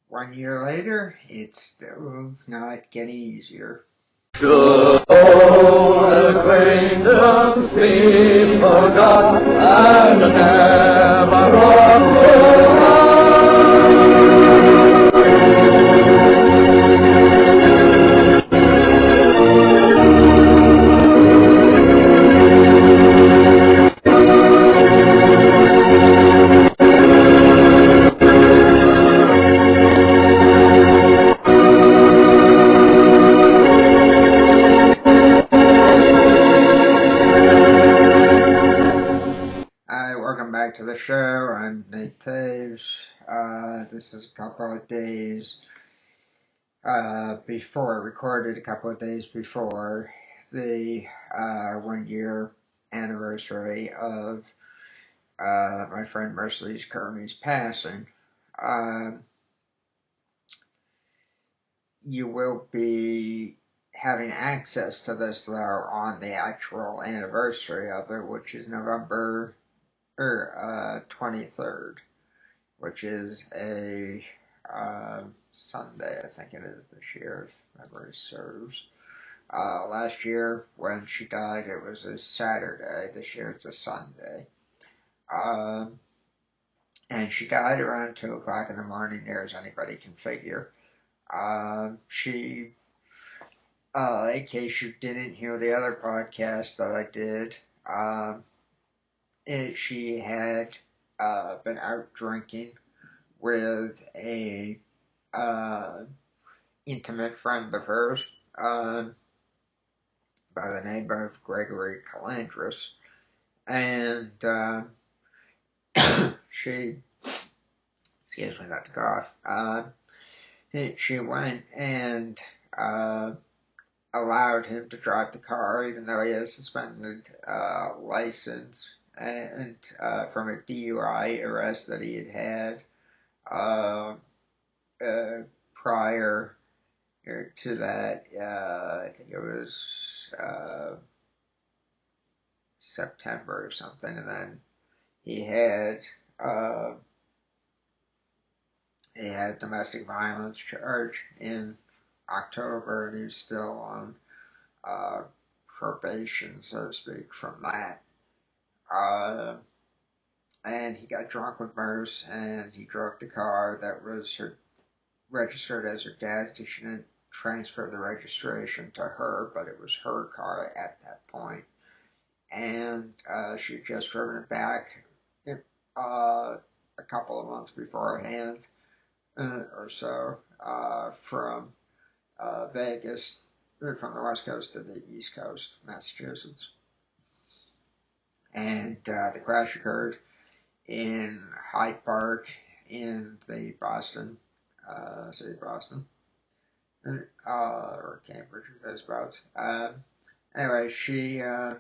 1 year later, it still's not getting easier. Should old acquaintance be forgot and never Hi, welcome back to the show. I'm Taves. This is a couple of days before, I recorded a couple of days before the 1 year anniversary of my friend Mercedes Kearney's passing. You will be having access to this though on the actual anniversary of it, which is November 23rd, which is a Sunday, I think it is this year, if memory serves. Last year, when she died, it was a Saturday. This year, it's a Sunday. And she died around 2 o'clock in the morning, near as anybody can figure. In case you didn't hear the other podcast that I did, she had been out drinking with a intimate friend of hers by the name of Gregory Calandris, and she, excuse me, that's a cough. She went and allowed him to drive the car, even though he has a suspended license and from a DUI arrest that he had prior to that. I think it was September or something, and then he had domestic violence charge in October, and he's still on probation, so to speak, from that. And he got drunk with Merce, and he drove the car that was registered as her dad's. She didn't transfer the registration to her, but it was her car at that point. And she had just driven it back a couple of months beforehand or so from Vegas, from the West Coast to the East Coast, Massachusetts. And the crash occurred in Hyde Park in the Boston, city of Boston, or Cambridge, I suppose. Anyway, she had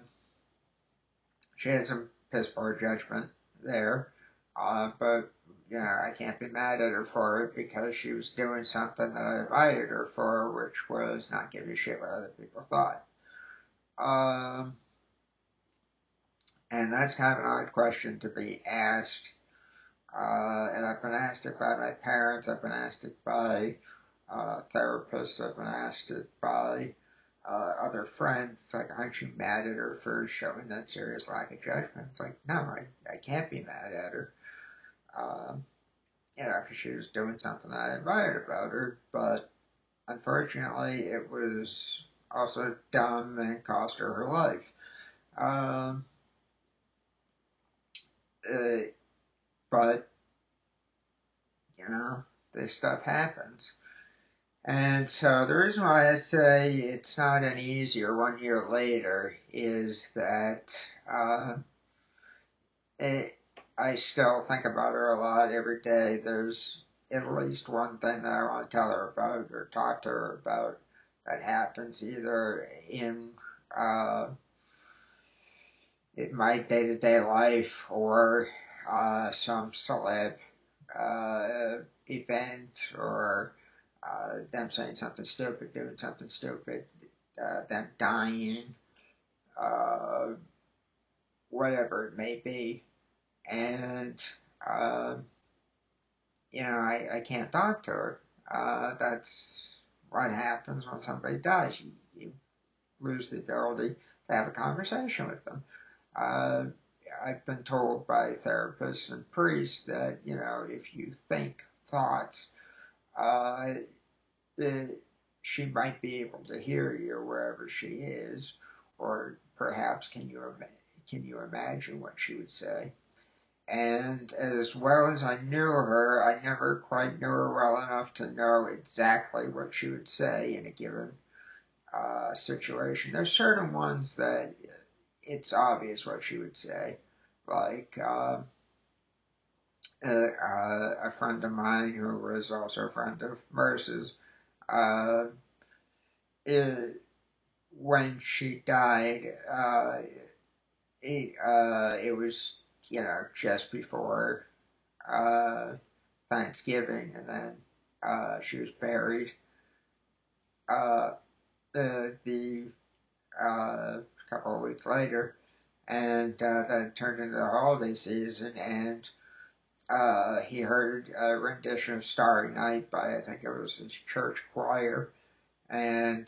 some piss poor judgment there, but I can't be mad at her for it because she was doing something that I invited her for, which was not giving a shit what other people thought. And that's kind of an odd question to be asked. And I've been asked it by my parents, I've been asked it by therapists, I've been asked it by other friends. It's like, aren't you mad at her for showing that serious lack of judgment? It's like, no, I can't be mad at her. Because she was doing something that I admired about her, but unfortunately it was also dumb and cost her her life. But, this stuff happens. And so the reason why I say it's not any easier 1 year later is that I still think about her a lot every day. There's at least one thing that I want to tell her about or talk to her about that happens either in my day-to-day life or some celeb event or them saying something stupid, doing something stupid, them dying, whatever it may be. And I can't talk to her. That's what happens when somebody dies. You lose the ability to have a conversation with them. Uh, I've been told by therapists and priests that, if you think thoughts, uh, she might be able to hear you wherever she is, or perhaps can you imagine what she would say? And as well as I knew her, I never quite knew her well enough to know exactly what she would say in a given situation. There's certain ones that it's obvious what she would say, like a friend of mine who was also a friend of Merce's. Uh, it, when she died, it was just before uh, Thanksgiving, and then she was buried uh, the couple of weeks later, and then turned into the holiday season, and he heard a rendition of Starry Night by, I think it was his church choir, and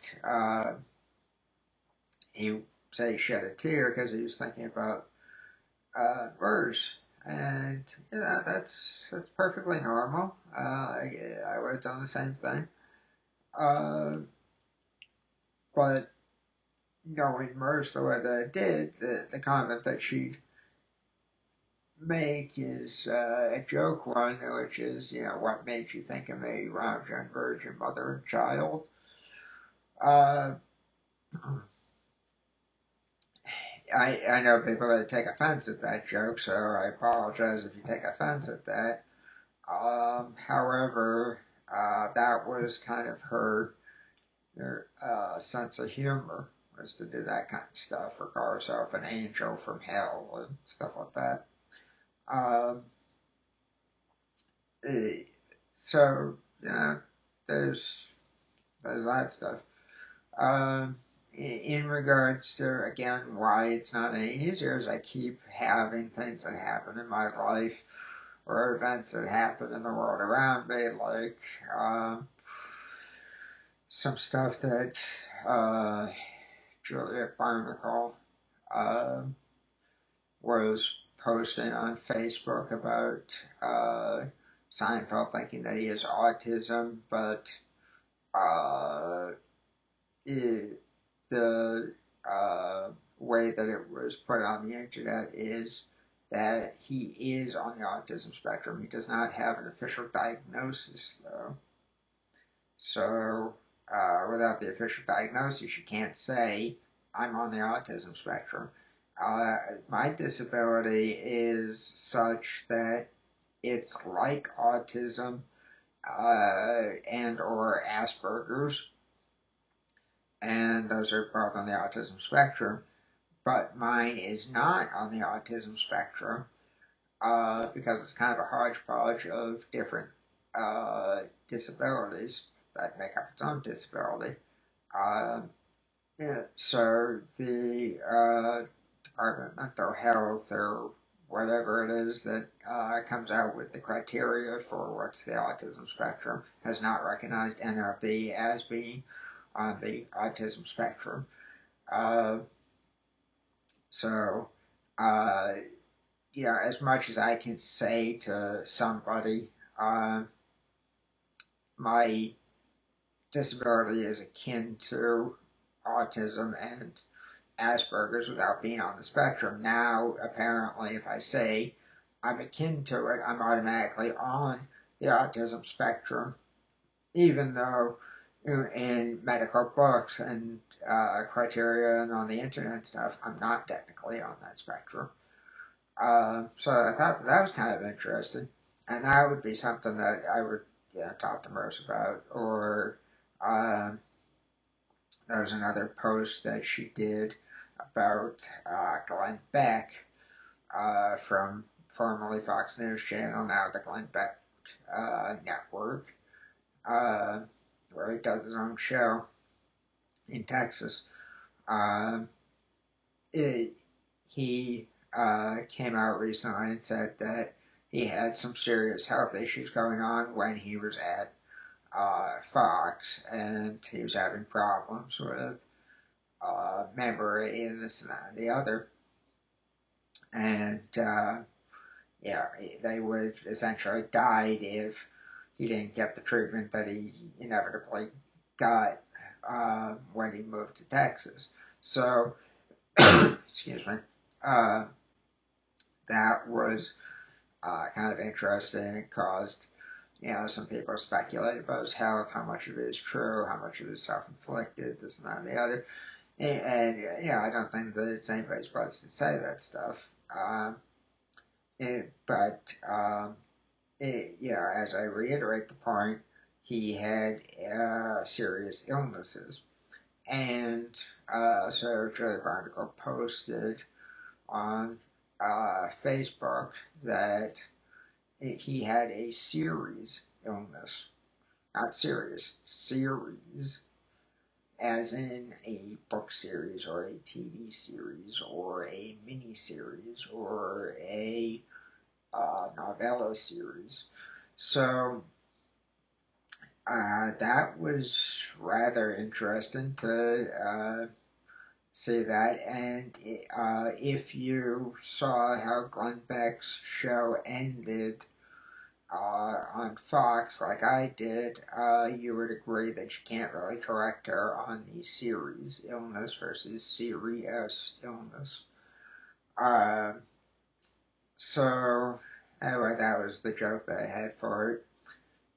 he said he shed a tear because he was thinking about verse. And that's perfectly normal. I would have done the same thing. Uh, but knowing Merce the way that I did, the comment that she'd make is a joke one, which is, what made you think of me, round young virgin, mother and child? Uh, I know people that take offense at that joke, so I apologize if you take offense at that. However, that was kind of her sense of humor, was to do that kind of stuff, or call herself an angel from hell and stuff like that. Um, eh, so, there's that stuff. In regards to, again, why it's not any easier, is I keep having things that happen in my life or events that happen in the world around me, like some stuff that Juliet Barnacle uh, was posting on Facebook about Seinfeld thinking that he has autism, but uh, it, the way that it was put on the internet is that he is on the autism spectrum. He does not have an official diagnosis, though. So, without the official diagnosis, you can't say, I'm on the autism spectrum. My disability is such that it's like autism and or Asperger's, and those are both on the autism spectrum, but mine is not on the autism spectrum because it's kind of a hodgepodge of different disabilities that make up its own disability. Uh, yeah, so the Department of Mental Health or whatever it is that comes out with the criteria for what's the autism spectrum has not recognized NLP as being on the autism spectrum. Uh, so, uh, as much as I can say to somebody, my disability is akin to autism and Asperger's without being on the spectrum. Now, apparently, if I say I'm akin to it, I'm automatically on the autism spectrum, even though in medical books and criteria and on the internet and stuff, I'm not technically on that spectrum. So I thought that was kind of interesting, and that would be something that I would talk to Merce about. Or there was another post that she did about Glenn Beck from formerly Fox News Channel, now the Glenn Beck Network, uh, where he does his own show in Texas. Uh, it, he came out recently and said that he had some serious health issues going on when he was at Fox, and he was having problems with memory and this and that and the other. And yeah, they would essentially died if he didn't get the treatment that he inevitably got when he moved to Texas. So, excuse me, uh, that was kind of interesting. It caused, some people speculate about his health, how much of it is true, how much of it is self-inflicted, this and that and the other. I don't think that it's anybody's place to say that stuff. But as I reiterate the point, he had serious illnesses. And so Joey Barnacle posted on Facebook that he had a series illness. Not serious, series, as in a book series or a TV series or a mini series or a novella series. So that was rather interesting to see that. And if you saw how Glenn Beck's show ended on Fox, like I did, you would agree that you can't really correct her on the series illness versus serious illness. So, anyway, that was the joke that I had for it.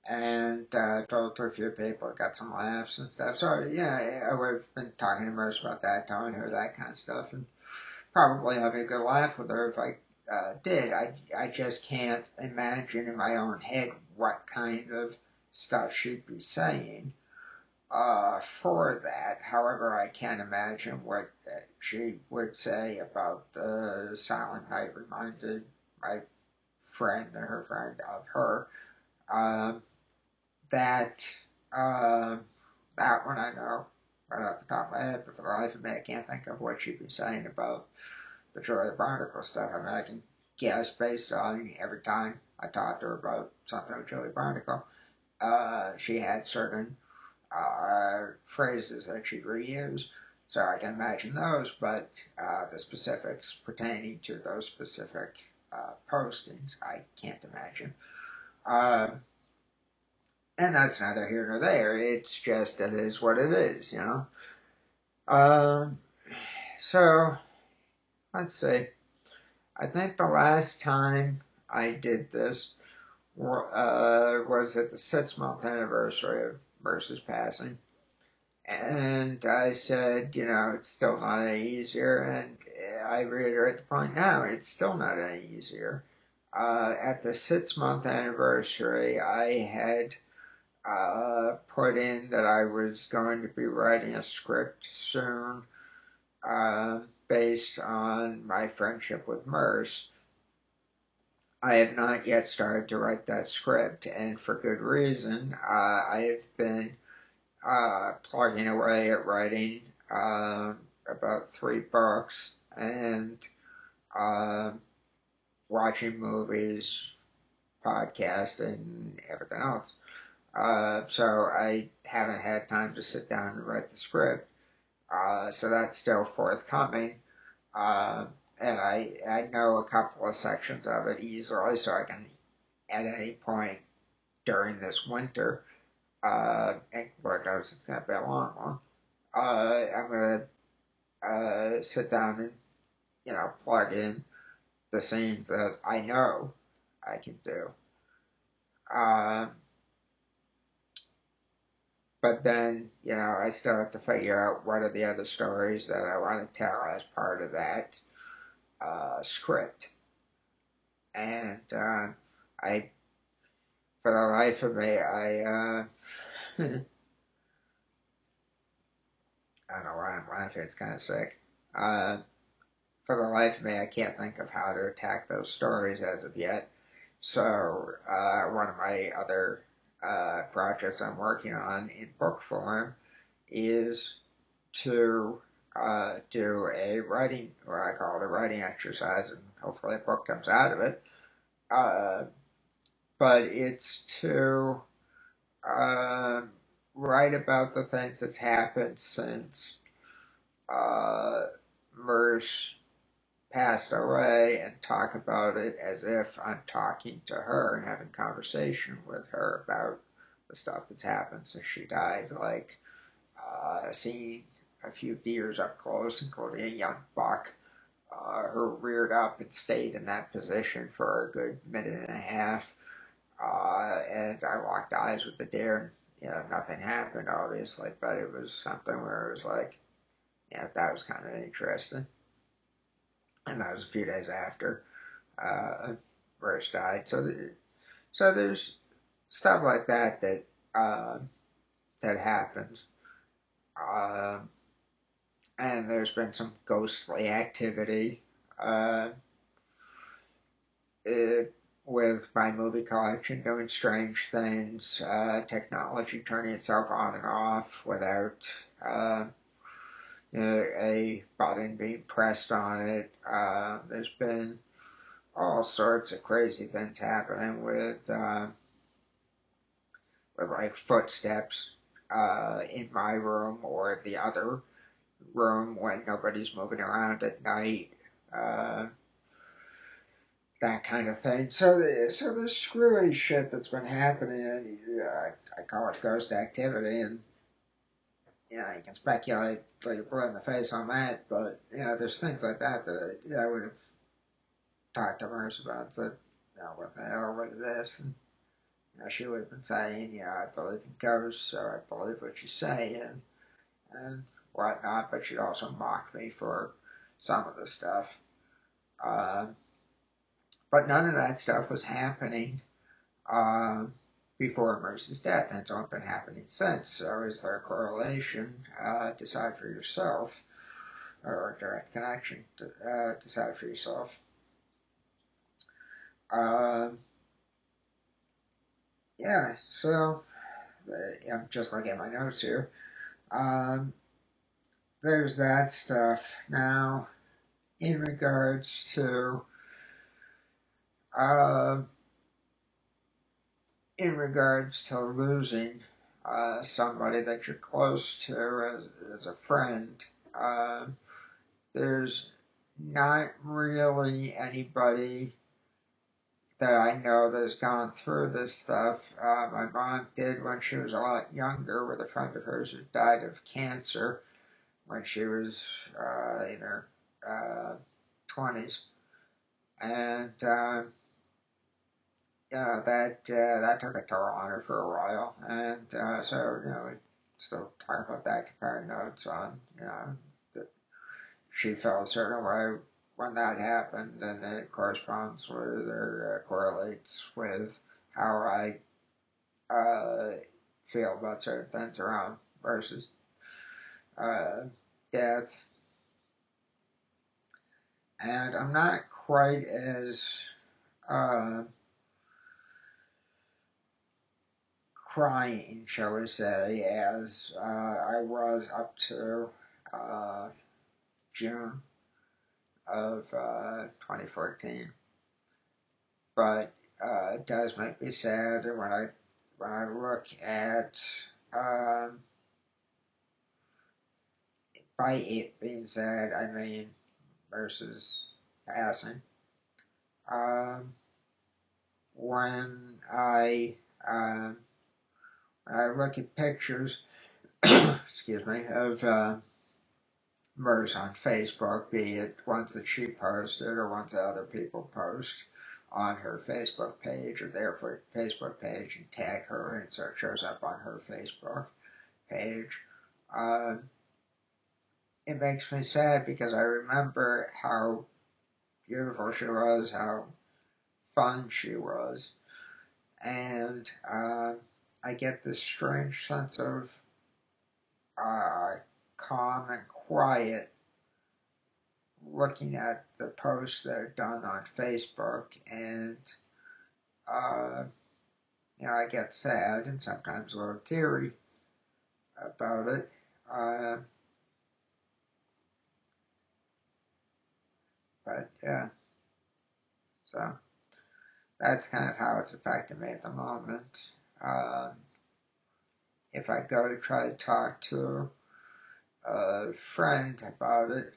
And told to a few people, got some laughs and stuff. So, yeah, I would have been talking to Merce about that, telling her that kind of stuff, and probably having a good laugh with her if I did. I just can't imagine in my own head what kind of stuff she'd be saying for that. However, I can imagine what she would say about the Silent Night reminded my friend and her friend of her. Um, that that one I know right off the top of my head, but for the life of me, I can't think of what she'd be saying about the Julia Barnacle stuff. I mean, I can guess based on every time I talked to her about something with Julia Barnacle, she had certain phrases that she'd reuse. So I can imagine those, but the specifics pertaining to those specific postings, I can't imagine. And that's neither here nor there. It's just, it is what it is, So, let's see. I think the last time I did this was at the 6-month anniversary of Merce's passing. And I said, it's still not any easier. And I reiterate the point now, it's still not any easier. At the 6-month anniversary, I had put in that I was going to be writing a script soon based on my friendship with Merce. I have not yet started to write that script, and for good reason. I have been plugging away at writing about 3 books and watching movies, podcasting, and everything else. So I haven't had time to sit down and write the script. So that's still forthcoming. And I know a couple of sections of it easily, so I can, at any point during this winter, and Lord knows it's going to be a long one, I'm going to sit down and, plug in the scenes that I know I can do. But then, I still have to figure out what are the other stories that I want to tell as part of that script. And I, for the life of me, I don't know why I'm laughing, it's kind of sick. For the life of me, I can't think of how to attack those stories as of yet. So, one of my other projects I'm working on in book form is to do a writing, or I call it a writing exercise, and hopefully a book comes out of it, uh, but it's to write about the things that's happened since uh, Merce passed away and talk about it as if I'm talking to her and having conversation with her about the stuff that's happened since she died, like seeing a few deers up close, including a young buck. Her reared up and stayed in that position for a good minute and a half. And I locked eyes with the deer, and nothing happened, obviously, but it was something where it was like, yeah, that was kind of interesting. And that was a few days after Rose died. So there's stuff like that that happens. Um, and there's been some ghostly activity uh, it, with my movie collection doing strange things, technology turning itself on and off without uh, a button being pressed on it. There's been all sorts of crazy things happening with like footsteps in my room or the other room when nobody's moving around at night. Uh, that kind of thing. So there's screwy shit that's been happening. I call it ghost activity, and you can speculate till you're blue in the face on that. But there's things like that that I would have talked to Merce about. That what the hell, look at this, and she would have been saying, I believe in ghosts, so I believe what you say, and whatnot. But she'd also mock me for some of the stuff. Uh, but none of that stuff was happening before Merce's death, and it's only been happening since. So is there a correlation? Decide for yourself, or a direct connection. Decide for yourself. Yeah, so I'm just looking at my notes here. Um, there's that stuff. Now, in regards to uh, losing somebody that you're close to as a friend, uh, there's not really anybody that I know that's gone through this stuff. My mom did when she was a lot younger with a friend of hers who died of cancer when she was in her 20s. And, that took a toll on her for a while. And so, we still talk about that, comparing notes on, that she felt a certain way when that happened, and it corresponds with or correlates with how I feel about certain things around versus death. And I'm not quite as uh, crying, shall we say, as I was up to June of 2014. But it does make me sad when I look at by it being sad, I mean versus passing. Um, when I um, when I look at pictures, excuse me, of Merce on Facebook, be it ones that she posted or ones that other people post on her Facebook page or their Facebook page and tag her, and so it shows up on her Facebook page. Uh, it makes me sad because I remember how beautiful she was, how fun she was, and I get this strange sense of calm and quiet looking at the posts that are done on Facebook, and uh, I get sad and sometimes a little teary about it. Uh, but yeah, so that's kind of how it's affecting me at the moment. Um, if I go to try to talk to a friend about it,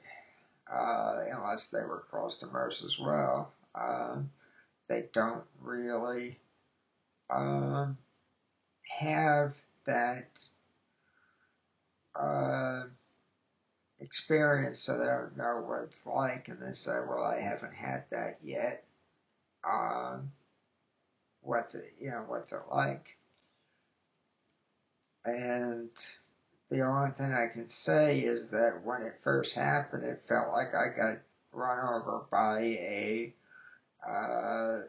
unless they were close to MERS as well, they don't really um, have that uh, experience, so they don't know what it's like, and they say, "Well, I haven't had that yet. Um, what's it? What's it like?" And the only thing I can say is that when it first happened, it felt like I got run over by a uh,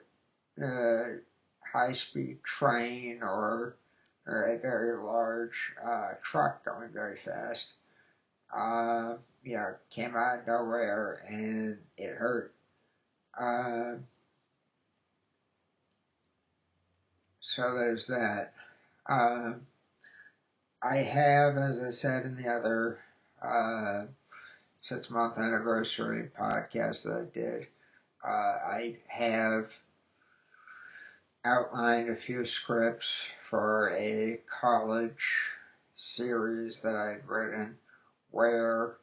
high-speed train or a very large truck going very fast. Came out of nowhere and it hurt. Uh, so there's that. Uh, I have, as I said in the other 6-month anniversary podcast that I did, I have outlined a few scripts for a college series that I've written where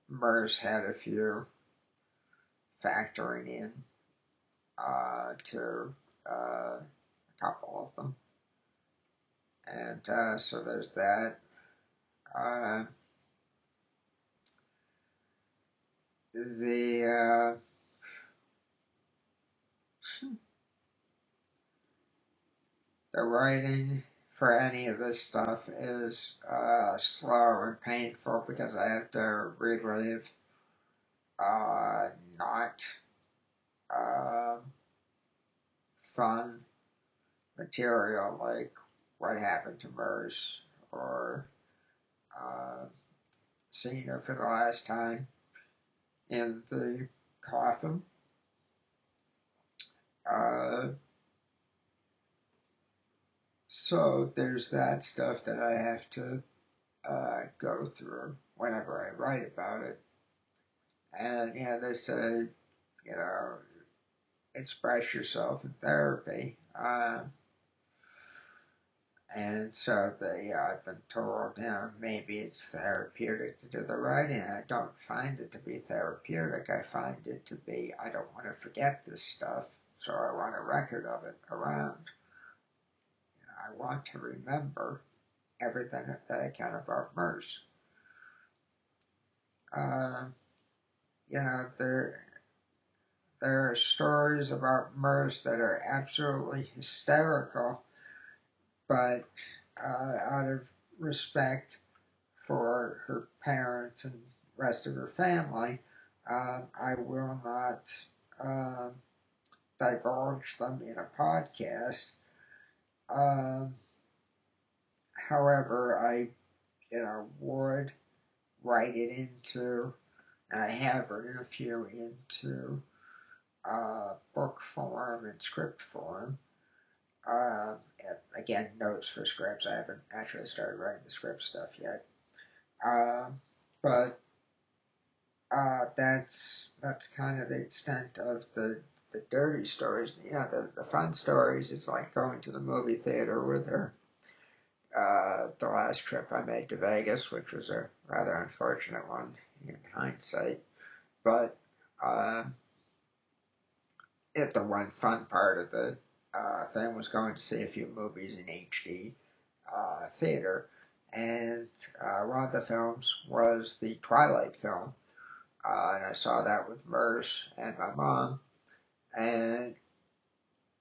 MERS had a few factoring in to a couple of them. And so there's that. Uh, the the writing for any of this stuff is slow and painful because I have to relive not uh, fun material like what happened to MERS or seeing her for the last time in the coffin. Uh, so there's that stuff that I have to go through whenever I write about it. And they say, you know, express yourself in therapy. And so I've been told, maybe it's therapeutic to do the writing. I don't find it to be therapeutic. I find it to be, I don't want to forget this stuff, so I want a record of it around. I want to remember everything that I can about MERS. There are stories about MERS that are absolutely hysterical, but out of respect for her parents and rest of her family, I will not divulge them in a podcast. Um, However, I would write it into, and I have written a few into book form and script form. Uh, Again, notes for scripts. I haven't actually started writing the script stuff yet. But that's kind of the extent of the dirty stories. The fun stories is like going to the movie theater with her. The last trip I made to Vegas, which was a rather unfortunate one in hindsight, but the one fun part of the thing was going to see a few movies in HD theater, and one of the films was the Twilight film, and I saw that with MERS and my mom, and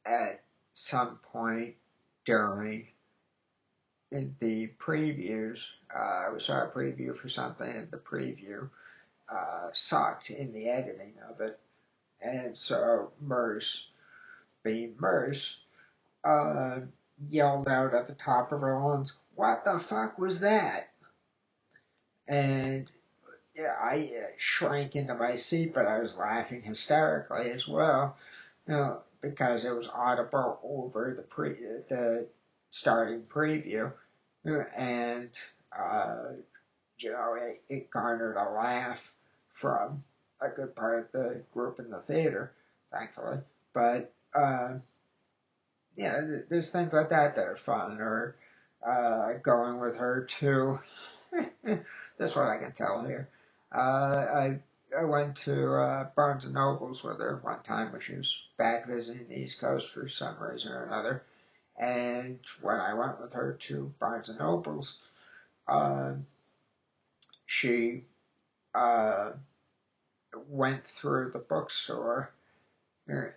at some point during in the previews, we saw a preview for something, and the preview sucked in the editing of it, and so MERS, being MERS, yelled out at the top of her lungs, "What the fuck was that?" And I shrank into my seat, but I was laughing hysterically as well, because it was audible over the starting preview, and it garnered a laugh from a good part of the group in the theater, thankfully. But yeah, there's things like that that are fun, or going with her to. That's what I can tell here. I went to Barnes and Nobles with her one time when she was back visiting the East Coast for some reason or another. And when I went with her to Barnes and Nobles, she uh, went through the bookstore,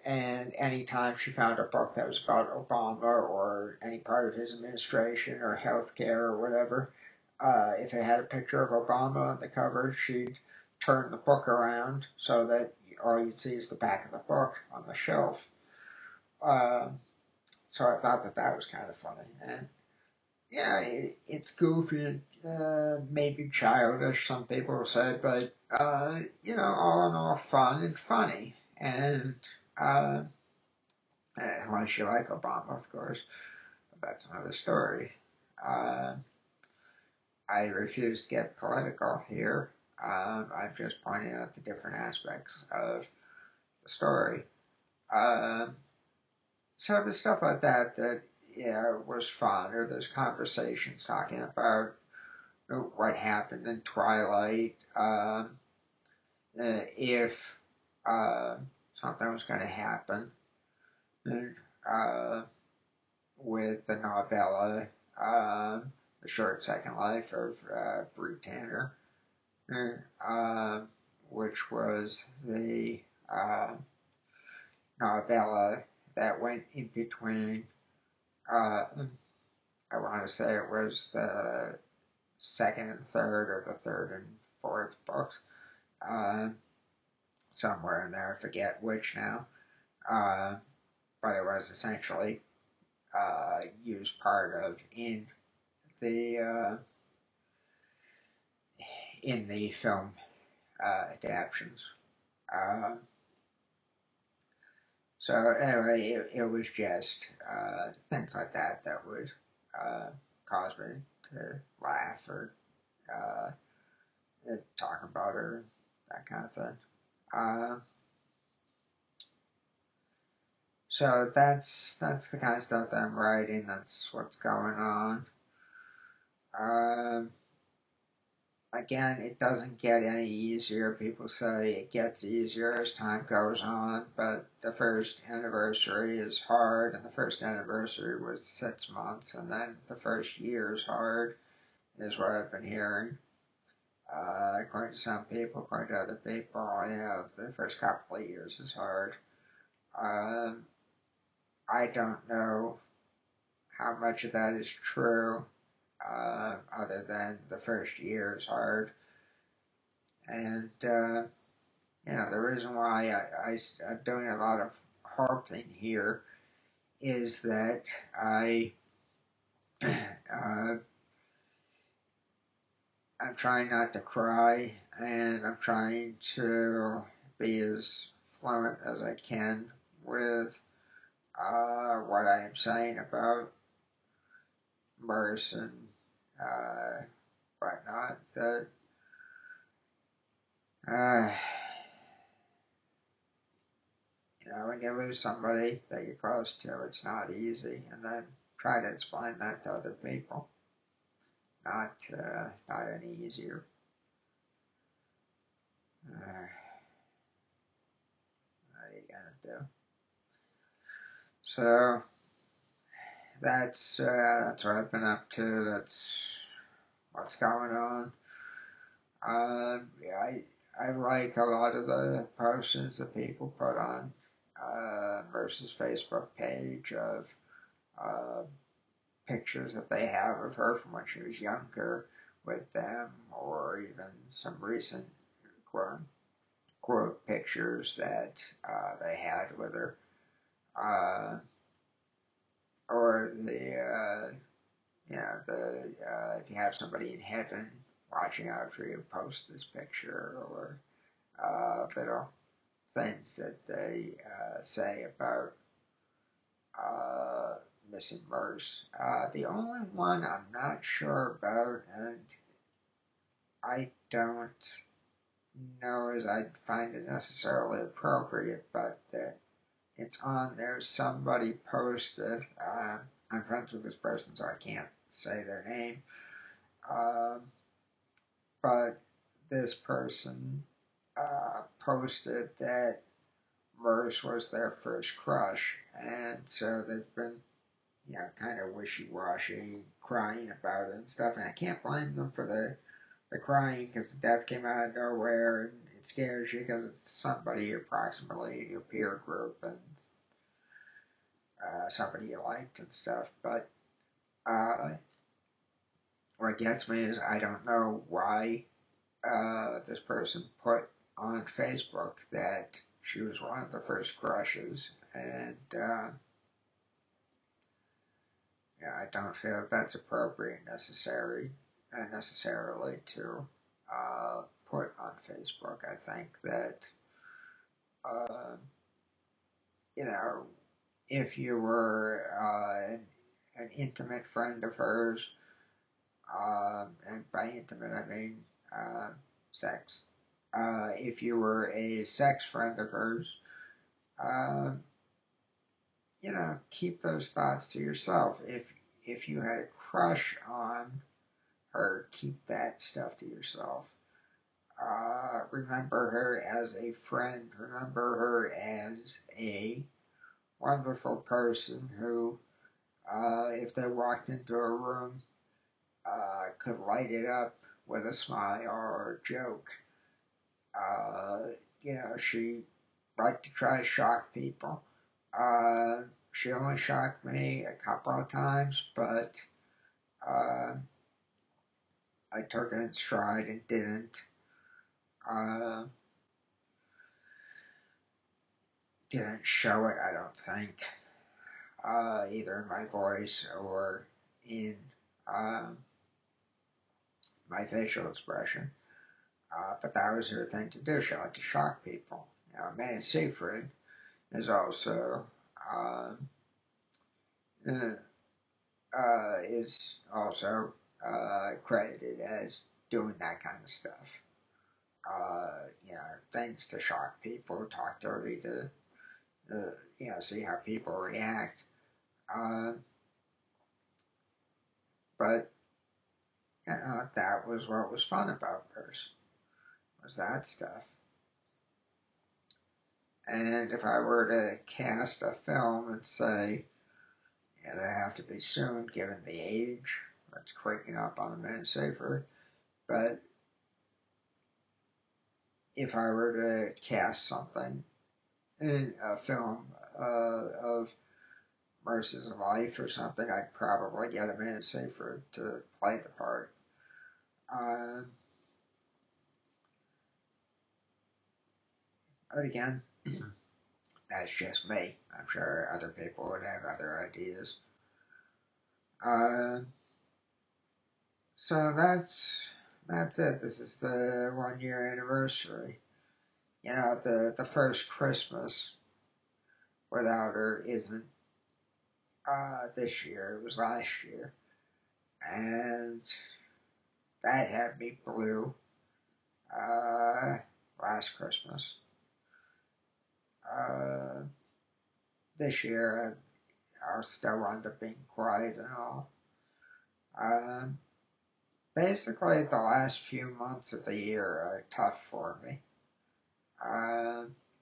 and anytime she found a book that was about Obama or any part of his administration or healthcare or whatever, if it had a picture of Obama on the cover, she'd turn the book around so that all you'd see is the back of the book on the shelf. Uh, so I thought that that was kind of funny. And yeah, it's goofy, maybe childish, some people say, but, all in all, fun and funny. And, uh, unless you like Obama, of course, that's another story. Uh, I refuse to get political here. I'm just pointing out the different aspects of the story. Um, so there's stuff like that, was fun, or there's conversations talking about what happened in Twilight, if something was going to happen uh, with the novella, The Short Second Life of Bree Tanner, which was the novella that went in between, I want to say it was the second and third, or the third and fourth books, uh, somewhere in there. I forget which now, but it was essentially used part of the uh, in the film adaptions. Uh, so anyway, it was just things like that would cause me to laugh or uh, talk about her, that kind of thing. Uh, so that's the kind of stuff that I'm writing. That's what's going on. Um, Again, it doesn't get any easier. People say it gets easier as time goes on, but the first anniversary is hard, and the first anniversary was 6 months, and then the first year is hard, is what I've been hearing. According to some people, according to other people, the first couple of years is hard. Um, I don't know how much of that is true, other than the first year is hard. And, the reason why I'm doing a lot of harping here is that I'm trying not to cry, and I'm trying to be as fluent as I can with what I am saying about Merce and whatnot. That uh, when you lose somebody that you're close to, it's not easy, and then try to explain that to other people. Not any easier. What are you gonna do? So that's what I've been up to. That's what's going on. I like a lot of the postings that people put on Merce's Facebook page of pictures that they have of her from when she was younger with them, or even some recent quote unquote pictures that they had with her, or if you have somebody in heaven watching out for you, post this picture, or little things that they say about missing Merce. The only one I'm not sure about, and I don't knows I'd find it necessarily appropriate, but that it's on there. Somebody posted, I'm friends with this person, so I can't say their name, um, but this person posted that Verse was their first crush, and so they've been, kind of wishy-washy, crying about it and stuff, and I can't blame them for the crying, because the death came out of nowhere, and it scares you because it's somebody approximately your peer group, and somebody you liked and stuff, but what gets me is I don't know why this person put on Facebook that she was one of the first crushes, and I don't feel that that's appropriate necessarily to put on Facebook. I think that uh, you know if you were an intimate friend of hers, and by intimate I mean sex. If you were a sex friend of hers, uh, keep those thoughts to yourself. If you had a crush on her, keep that stuff to yourself. Remember her as a friend. Remember her as a wonderful person who, if they walked into a room, could light it up with a smile or a joke. She liked to try to shock people. She only shocked me a couple of times, but uh, I took it in stride and uh, didn't show it. I don't think either in my voice or in um, my facial expression. But that was her thing to do. She liked to shock people. Amanda Seyfried is also um, uh, credited as doing that kind of stuff. Things to shock people, talk dirty to, see how people react. Uh, but that was what was fun about hers, was that stuff. And if I were to cast a film and say it'd have to be soon, given the age that's creeping up on the men safer, but if I were to cast something in a film of Mercies of Life or something, I'd probably get a man safer to play the part. Uh, but again, that's just me. I'm sure other people would have other ideas. Uh, so that's it. This is the 1 year anniversary. The first Christmas without her isn't this year. It was last year, and that had me blue. Last Christmas. Uh, this year, I'll still wind up being quiet and all. Um, Basically, the last few months of the year are tough for me.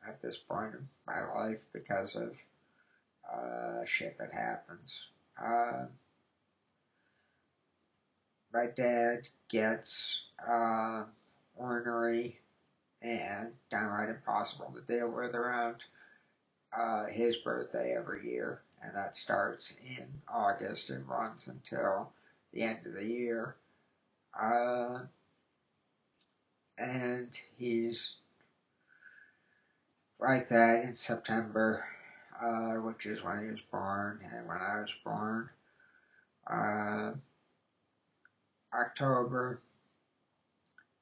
At this point in my life, because of shit that happens. My dad gets ornery and downright impossible to deal with around his birthday every year, and that starts in August and runs until the end of the year. Uh, and he's like that in September, which is when he was born and when I was born. Uh, October,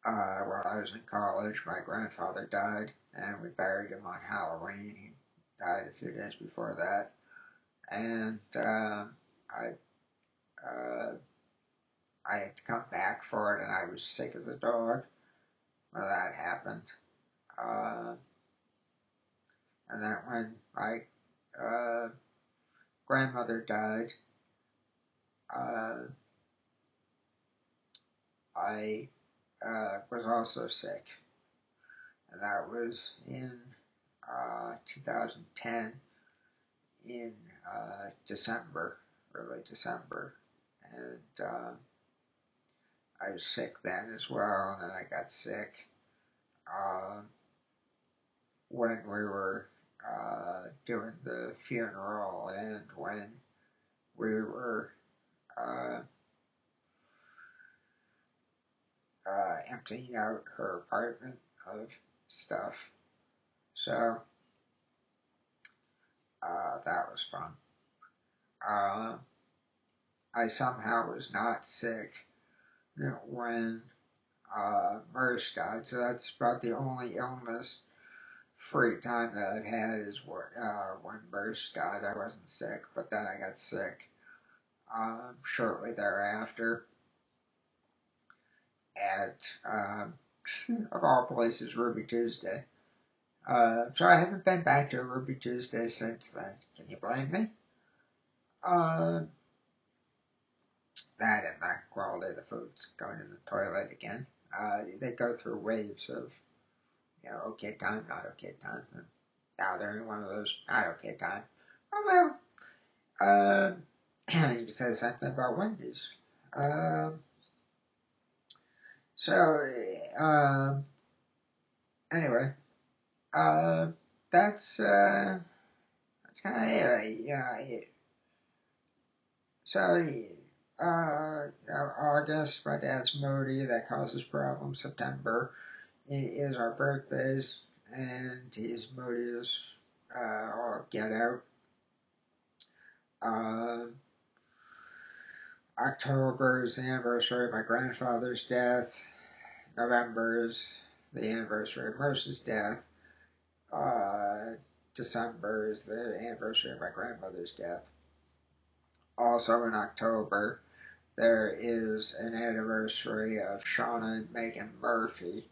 while I was in college, my grandfather died, and we buried him on Halloween. He died a few days before that, and I uh, I had to come back for it, and I was sick as a dog. when that happened. Uh, and then when my uh, grandmother died, uh, I was also sick, and that was in 2010 in December, early December, and I was sick then as well, and then I got sick uh, when we were doing the funeral and when we were uh, emptying out her apartment of stuff. So that was fun. Uh, I somehow was not sick when MERS died, so that's about the only illness free time that I've had is when MERS died. I wasn't sick, but then I got sick shortly thereafter at, of all places, Ruby Tuesday. So I haven't been back to Ruby Tuesday since then. Can you blame me? Uh, that and the quality of the food's going in the toilet again. They go through waves of, okay time, not okay time. And now they're in one of those not okay time. Oh well, you can say something about Wendy's. Um, so, anyway, uh, that's kind of it. Yeah, so, August, my dad's moody, that causes problems. September is our birthdays, and he's moody as all get out. Uh, October is the anniversary of my grandfather's death. November is the anniversary of Merce's death. Uh, December is the anniversary of my grandmother's death. Also in October, there is an anniversary of Shauna and Megan Murphy,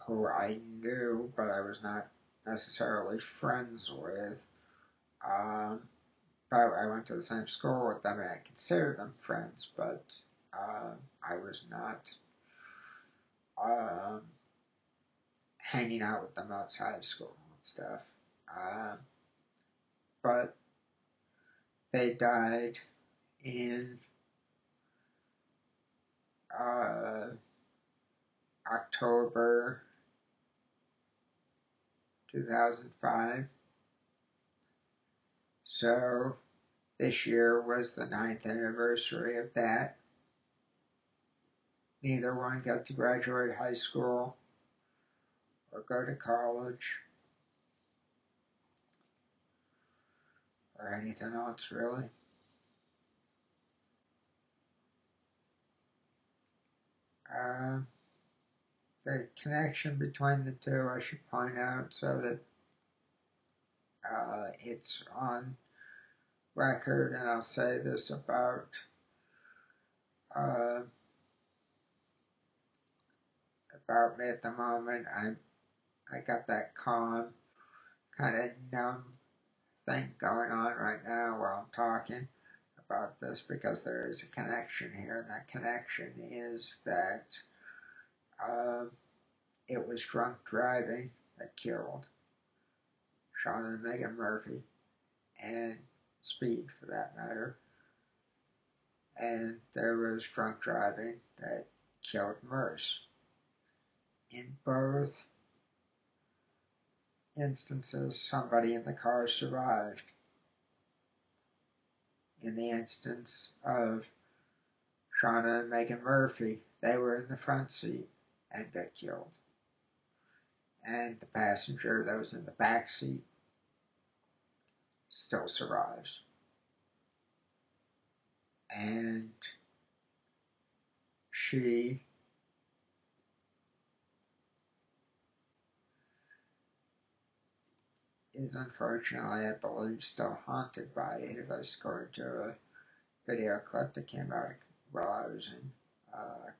who I knew, but I was not necessarily friends with. Um, but I went to the same school with them, and I considered them friends, but I was not um, hanging out with them outside of school and stuff. Uh, but they died in uh, October 2005. So this year was the 9th anniversary of that. Neither one got to graduate high school or go to college or anything else really. Uh, the connection between the two, I should point out, so that it's on record, and I'll say this uh, about me at the moment. I got that calm, kind of numb thing going on right now while I'm talking about this because there is a connection here, and that connection is that uh, it was drunk driving that killed Sean and Megan Murphy, and speed for that matter. And there was drunk driving that killed Merce. In both instances, somebody in the car survived. In the instance of Shauna and Megan Murphy, they were in the front seat and got killed. And the passenger that was in the back seat still survives. And she is unfortunately, I believe, still haunted by it, as I scored to a video clip that came out while I was in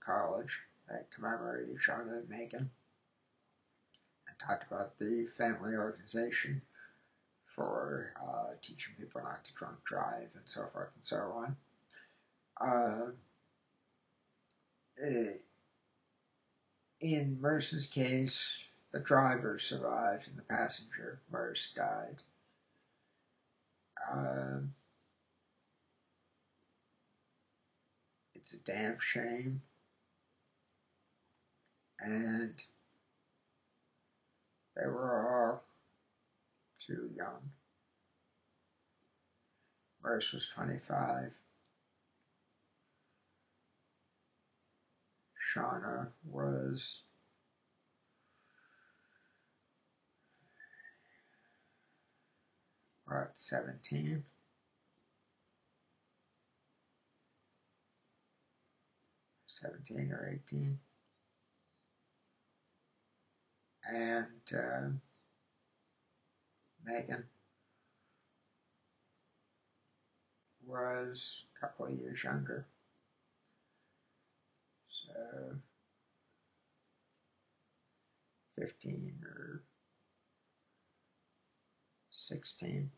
college that commemorated Shauna and Megan, and talked about the family organization for teaching people not to drunk drive and so forth and so on. In Merce's case, the driver survived and the passenger, Merce, died. It's a damn shame, and they were all too young. Merce was 25. Shauna was 17? 17 or 18. And Megan was a couple of years younger. So 15 or 16.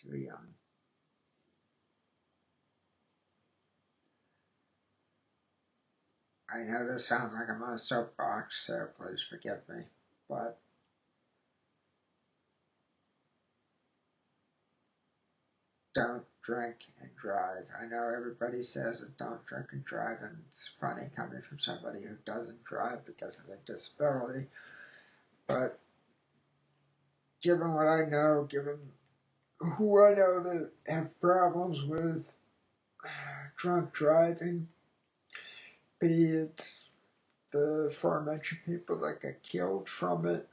Too young. I know this sounds like I'm on a soapbox, so please forgive me, but don't drink and drive. I know everybody says it, don't drink and drive, and it's funny coming from somebody who doesn't drive because of a disability, but given what I know, given who I know that have problems with drunk driving, be it the aforementioned people that get killed from it,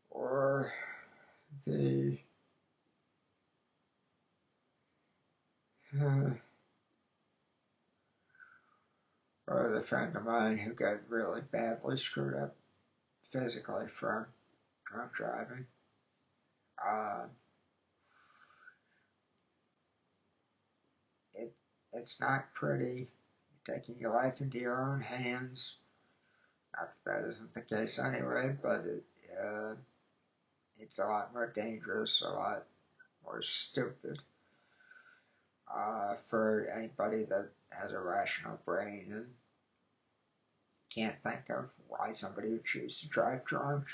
or the or the friend of mine who got really badly screwed up physically from drunk driving. It's not pretty. You're taking your life into your own hands. Not that isn't the case anyway, but it's a lot more dangerous, a lot more stupid for anybody that has a rational brain and can't think of why somebody would choose to drive drunk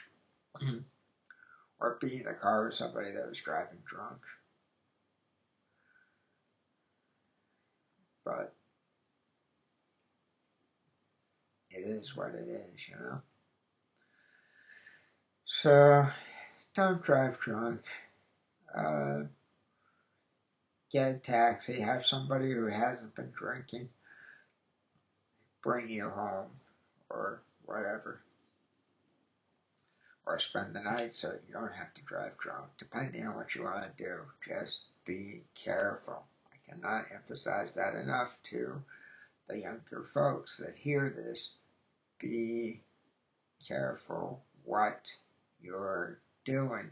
or be in a car with somebody that was driving drunk. But it is what it is, you know. So, don't drive drunk. Get a taxi. Have somebody who hasn't been drinking bring you home or whatever. Or spend the night so you don't have to drive drunk, depending on what you want to do. Just be careful. I cannot emphasize that enough to the younger folks that hear this. Be careful what you're doing.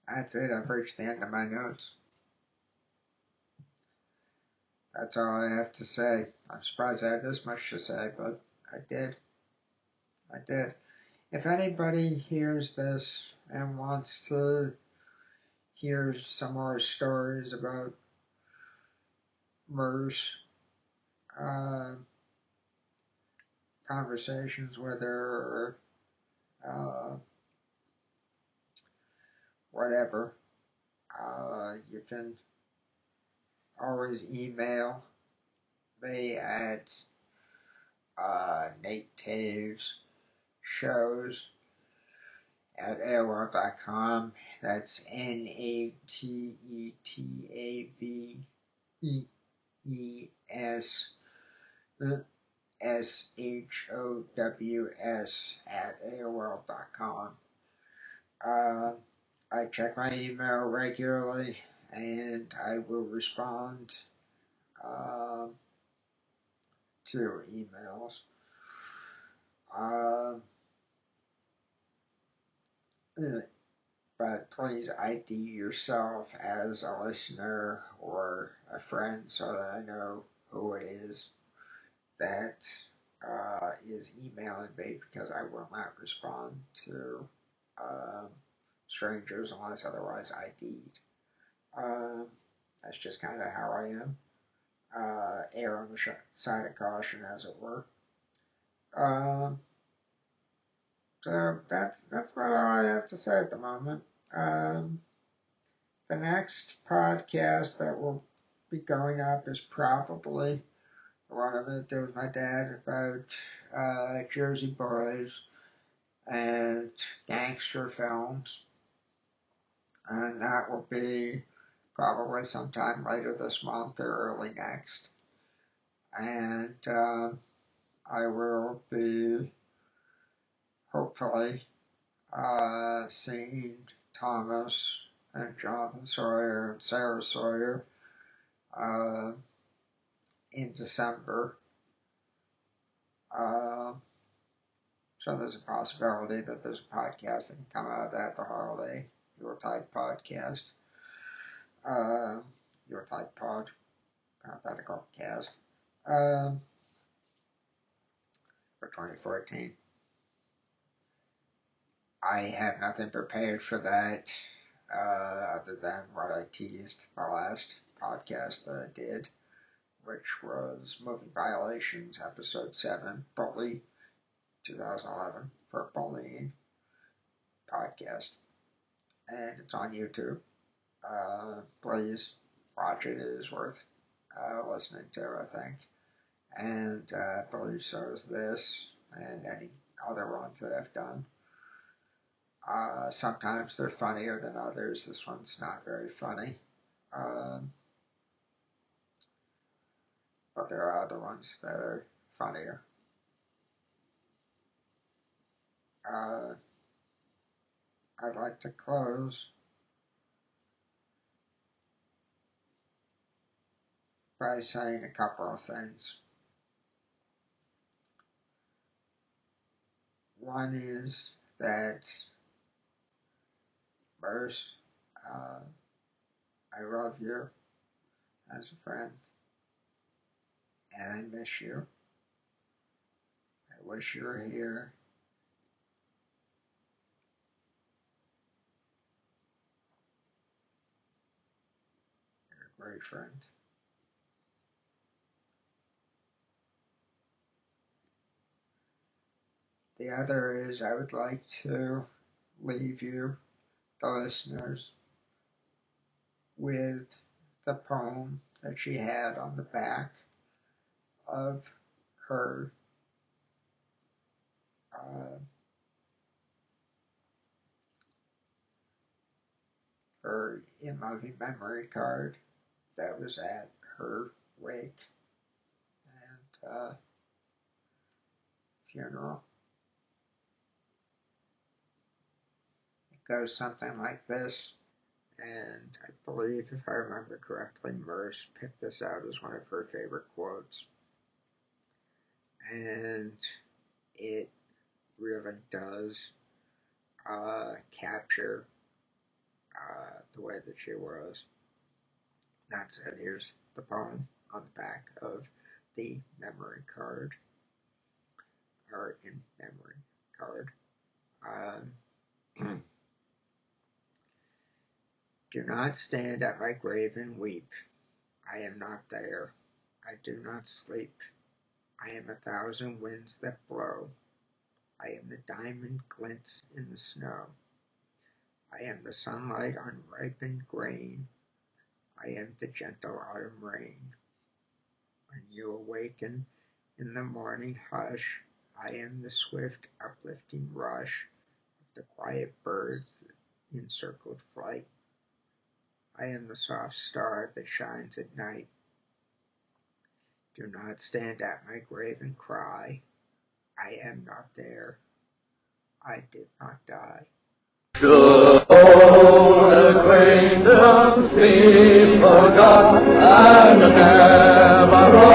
That's it. I've reached the end of my notes. That's all I have to say. I'm surprised I had this much to say, but I did. If anybody hears this and wants to hear some more stories about MERS, conversations with her, or whatever, you can always email me at Nate Taves shows at AOL.com. That's NATETAVES SHOWS at AOL.com. I check my email regularly and I will respond to emails. Um, but please ID yourself as a listener or a friend so that I know who it is that is emailing me, because I will not respond to um, strangers unless otherwise ID'd. That's just kind of how I am. Err on the side of caution, as it were. Um, so that's about all I have to say at the moment. Um, the next podcast that will be going up is probably the one I'm going to do with my dad about Jersey Boys and gangster films, and that will be probably sometime later this month or early next. And I will be hopefully seeing Thomas and Jonathan Sawyer and Sarah Sawyer uh, in December. So there's a possibility that there's a podcast that can come out of that, the holiday, Your Type podcast, Your Type pod, parenthetical cast, for 2014. I have nothing prepared for that, other than what I teased the last podcast that I did, which was Moving Violations, Episode 7, Bully, 2011, for Bullying podcast. And it's on YouTube. Please watch it. It is worth listening to, I think. And I believe so is this and any other ones that I've done. Sometimes they're funnier than others. This one's not very funny. But there are other ones that are funnier. I'd like to close by saying a couple of things. One is that first, I love you as a friend, and I miss you. I wish you were here. You're a great friend. The other is I would like to leave you, the listeners, with the poem that she had on the back of her her in loving memory card that was at her wake and funeral. It goes something like this, and I believe, if I remember correctly, Merce picked this out as one of her favorite quotes. And it really does capture the way that she was. That said, here's the poem on the back of the memory card, or in memory card. Do not stand at my grave and weep. I am not there. I do not sleep. I am 1,000 winds that blow. I am the diamond glints in the snow. I am the sunlight on ripened grain. I am the gentle autumn rain. When you awaken in the morning hush, I am the swift uplifting rush of the quiet birds in circled flight. I am the soft star that shines at night. Do not stand at my grave and cry. I am not there. I did not die. Should old acquaintance be forgot and never